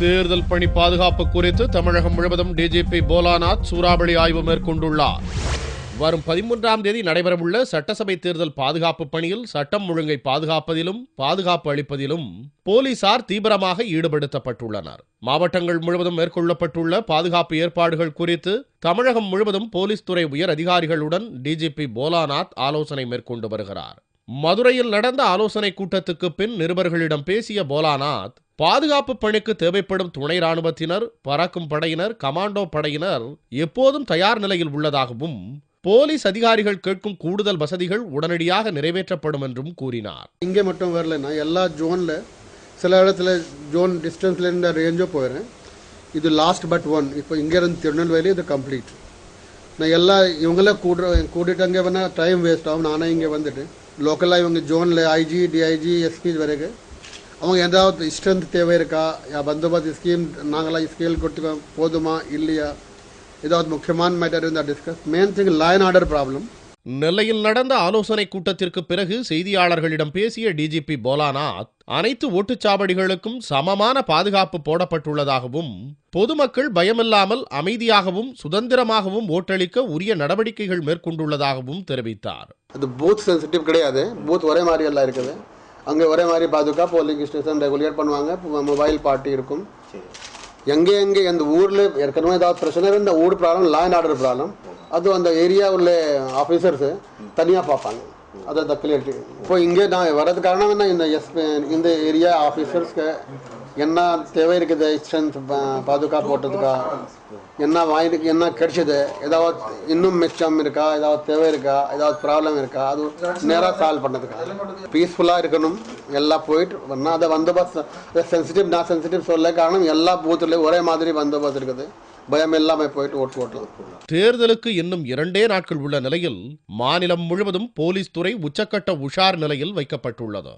தேர்தல் பணி பாதுகாப்பு குறித்து தமிழகம் முழுவதும் டிஜிபி போலாநாத் சூறாவளி ஆய்வு மேற்கொண்டுள்ளார். வரும் 13ஆம் தேதி நடைபெறவுள்ள சட்டசபை தேர்தல் பாதுகாப்பு பணியில் சட்டம் ஒழுங்கை பாதுகாப்பதிலும் பாதுகாப்பு அளிப்பதிலும் போலீசார் தீவிரமாக ஈடுபடுத்தப்பட்டுள்ளனர். மாவட்டங்கள் முழுவதும் மேற்கொள்ளப்பட்டுள்ள பாதுகாப்பு ஏற்பாடுகள் குறித்து தமிழகம் முழுவதும் போலீஸ் துறை உயர் அதிகாரிகளுடன் டிஜிபி போலாநாத் ஆலோசனை மேற்கொண்டு வருகிறார். மதுரையில் நடந்த ஆலோசனை கூட்டத்துக்கு பின் நிருபர்களிடம் பேசிய போலாநாத், பாதுகாப்பு பணிக்கு தேவைப்படும் துணை ராணுவத்தினர், பறக்கும் படையினர், கமாண்டோ படையினர் எப்போதும் தயார் நிலையில் உள்ளதாகவும் போலீஸ் அதிகாரிகள் கேட்கும் கூடுதல் வசதிகள் உடனடியாக நிறைவேற்றப்படும் என்றும் கூறினார். இங்கே மட்டும் வரலன்னா எல்லா ஜோன்ல சில இடத்துல ஜோன் டிஸ்டன்ஸ்ல இருந்து ரேஞ்சோ போயிடுறேன். இது லாஸ்ட் பட் ஒன். இப்போ இங்கே இருந்து திருநெல்வேலி இது கம்ப்ளீட். நான் எல்லா இவங்கள கூட்டிட்டு அங்கே வேணால் டைம் வேஸ்ட் ஆகும். நானே இங்கே வந்துட்டு லோக்கலாக இவங்க ஜோனில் ஐஜி டிஐஜி எஸ்பி வரைக்கும் அவங்க ஏதாவது ஸ்ட்ரென்த் தேவை இருக்கா, பந்தோபஸ்து ஸ்கீம் நாங்களாம் ஸ்கேல் கொடுத்து போதுமா இல்லையா, ஏதாவது முக்கியமான மேட்டர் இருந்தால் discuss. Main thing law and order problem. நெல்லையில் நடந்த ஆலோசனை கூட்டத்திற்கு பிறகு செய்தியாளர்களிடம் பேசிய டிஜிபி போலாநாத், அனைத்து ஓட்டுச்சாவடிகளுக்கும் சமமான பாதுகாப்பு போடப்பட்டுள்ளதாகவும் பொதுமக்கள் பயமில்லாமல் அமைதியாகவும் சுதந்திரமாகவும் ஓட்டளிக்க உரிய நடவடிக்கைகள் மேற்கொண்டுள்ளதாகவும் தெரிவித்தார். அது பூத் சென்சிட்டிவ் கிடையாது. பூத் ஒரே மாதிரி எல்லாம் இருக்குது. அங்கே ஒரே மாதிரி பாதுகாப்பு போலிங் ஸ்டேஷன் ரெகுலேட் பண்ணுவாங்க. மொபைல் பார்ட்டி இருக்கும். எங்கே அந்த ஊரில் ஏற்கனவே ஏதாவது பிரச்சனை இந்த ஊர் problem, law and order problem, அது அந்த ஏரியா உள்ள ஆஃபீஸர்ஸு தனியாக பார்ப்பாங்க. அதை கிளியரிட்டி. இப்போ இங்கே நான் வர்றது காரணம் என்ன, இந்த ஏரியா ஆஃபீஸர்ஸ்க்கு என்ன தேவை இருக்குது, ஸ்ட்ரென்த் பாதுகாப்பு போட்டதுக்கா, என்ன கிடைச்சது, ஏதாவது இன்னும் மிச்சம் இருக்கா, ஏதாவது தேவை இருக்கா, ஏதாவது ப்ராப்ளம் இருக்கா, அது நேராக சால்வ் பண்ணதுக்கா. பீஸ்ஃபுல்லாக இருக்கணும். எல்லாம் போயிட்டு வரணும். அதை பந்தோபஸ்து சென்சிட்டிவ் நான் சென்சிட்டிவ் சொல்ல காரணம் எல்லா பூத்துலேயும் ஒரே மாதிரி பந்தோபஸ்து இருக்குது. பயம் எல்லாமே போயிட்டு ஓட்டு போட்டலாம். தேர்தலுக்கு இன்னும் 2 நாட்கள் உள்ள நிலையில் மாநிலம் முழுவதும் போலீஸ் துறை உச்சக்கட்ட உஷார் நிலையில் வைக்கப்பட்டுள்ளது.